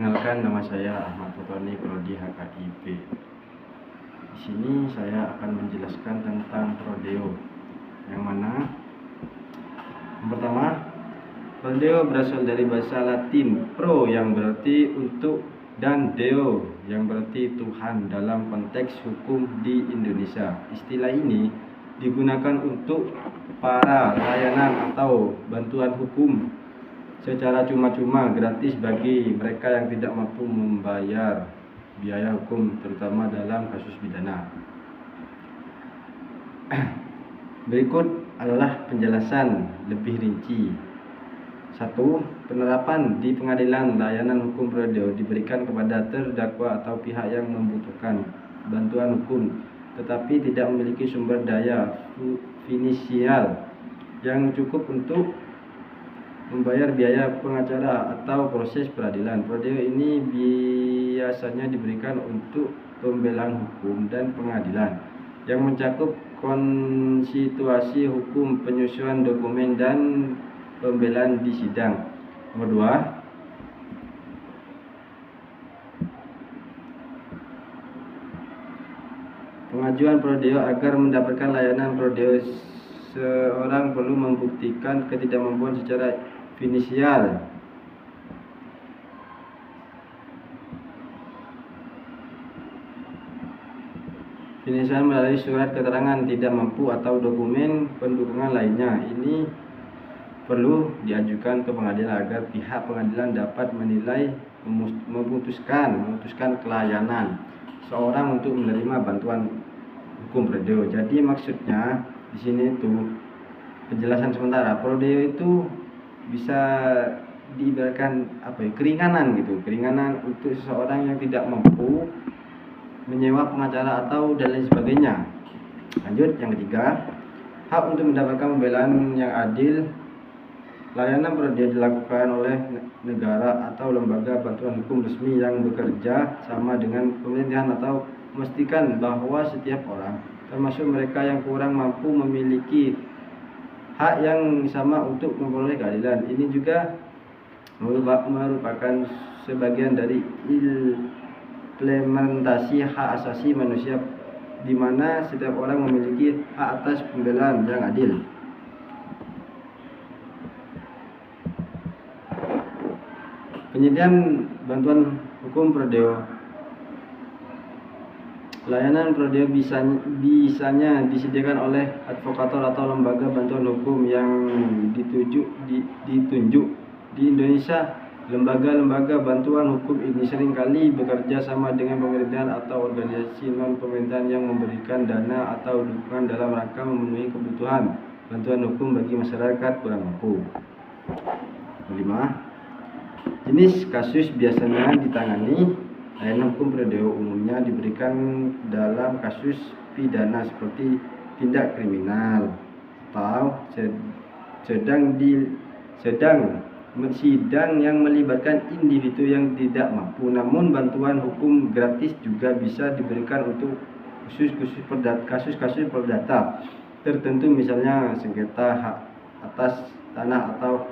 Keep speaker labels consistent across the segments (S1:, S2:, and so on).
S1: Perkenalkan, nama saya Ahmad Fatoni, Prodi HKIP. Di sini saya akan menjelaskan tentang prodeo, yang mana yang pertama, prodeo berasal dari bahasa Latin pro yang berarti untuk dan deo yang berarti Tuhan dalam konteks hukum di Indonesia. Istilah ini digunakan untuk para layanan atau bantuan hukum secara cuma-cuma gratis bagi mereka yang tidak mampu membayar biaya hukum, terutama dalam kasus pidana. Berikut adalah penjelasan lebih rinci. 1. Penerapan di pengadilan layanan hukum prodeo diberikan kepada terdakwa atau pihak yang membutuhkan bantuan hukum tetapi tidak memiliki sumber daya finansial yang cukup untuk membayar biaya pengacara atau proses peradilan. Prodeo ini biasanya diberikan untuk pembelaan hukum dan pengadilan yang mencakup konstitusi hukum, penyusunan dokumen, dan pembelaan di sidang. Nomor 2. Pengajuan prodeo. Agar mendapatkan layanan prodeo, seorang perlu membuktikan ketidakmampuan secara finansial. Finansial melalui surat keterangan tidak mampu atau dokumen pendukungan lainnya. Ini perlu diajukan ke pengadilan agar pihak pengadilan dapat menilai memutuskan kelayanan seorang untuk menerima bantuan hukum prodeo. Jadi maksudnya di sini itu penjelasan sementara, prodeo itu bisa diibaratkan keringanan untuk seseorang yang tidak mampu menyewa pengacara atau dan lain sebagainya. Lanjut, yang ketiga, hak untuk mendapatkan pembelaan yang adil. Layanan prodeo dilakukan oleh negara atau lembaga bantuan hukum resmi yang bekerja sama dengan pemerintahan atau memastikan bahwa setiap orang, termasuk mereka yang kurang mampu, memiliki hak yang sama untuk memperoleh keadilan. Ini juga merupakan sebagian dari implementasi hak asasi manusia, di mana setiap orang memiliki hak atas pembelaan yang adil. Penyediaan bantuan hukum prodeo. Layanan prodeo bisanya disediakan oleh advokator atau lembaga bantuan hukum yang ditunjuk di Indonesia. Lembaga-lembaga bantuan hukum ini seringkali bekerja sama dengan pemerintahan atau organisasi non-pemerintahan yang memberikan dana atau dukungan dalam rangka memenuhi kebutuhan bantuan hukum bagi masyarakat kurang mampu. 5. Jenis kasus biasanya ditangani. Layanan hukum prodeo umumnya diberikan dalam kasus pidana seperti tindak kriminal atau sidang yang melibatkan individu yang tidak mampu. Namun bantuan hukum gratis juga bisa diberikan untuk kasus-kasus perdata tertentu, misalnya sengketa hak atas tanah atau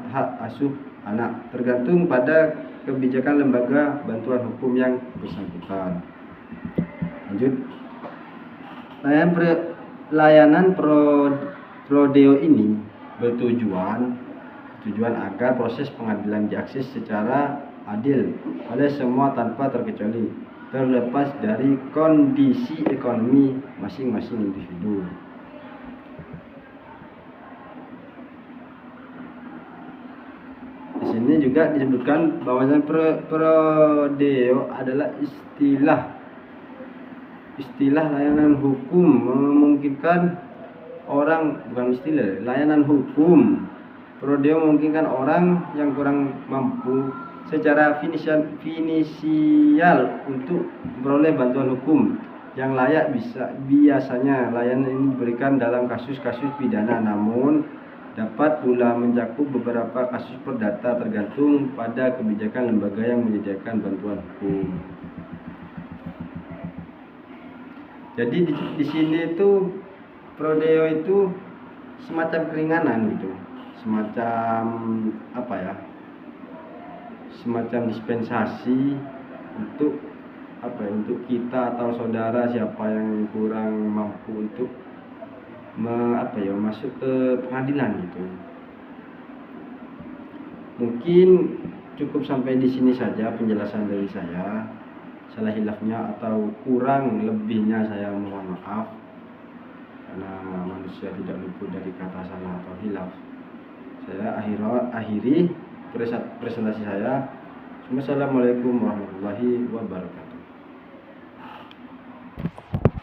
S1: hak asuh anak, tergantung pada kebijakan lembaga bantuan hukum yang bersangkutan. Lanjut, layanan prodeo ini bertujuan agar proses pengadilan diakses secara adil oleh semua tanpa terkecuali, terlepas dari kondisi ekonomi masing-masing individu. Di sini juga disebutkan bahwa prodeo adalah istilah layanan hukum memungkinkan orang, layanan hukum prodeo memungkinkan orang yang kurang mampu secara finansial untuk memperoleh bantuan hukum yang layak. Biasanya layanan ini diberikan dalam kasus-kasus pidana, namun dapat pula mencakup beberapa kasus perdata, tergantung pada kebijakan lembaga yang menyediakan bantuan hukum. Jadi di sini itu prodeo itu semacam keringanan semacam semacam dispensasi untuk untuk kita atau saudara siapa yang kurang mampu untuk masuk ke pengadilan gitu. Mungkin cukup sampai di sini saja penjelasan dari saya. Salah hilafnya atau kurang lebihnya saya mohon maaf, karena manusia tidak luput dari kata salah atau hilaf. Saya akhiri presentasi saya. Wassalamualaikum warahmatullahi wabarakatuh.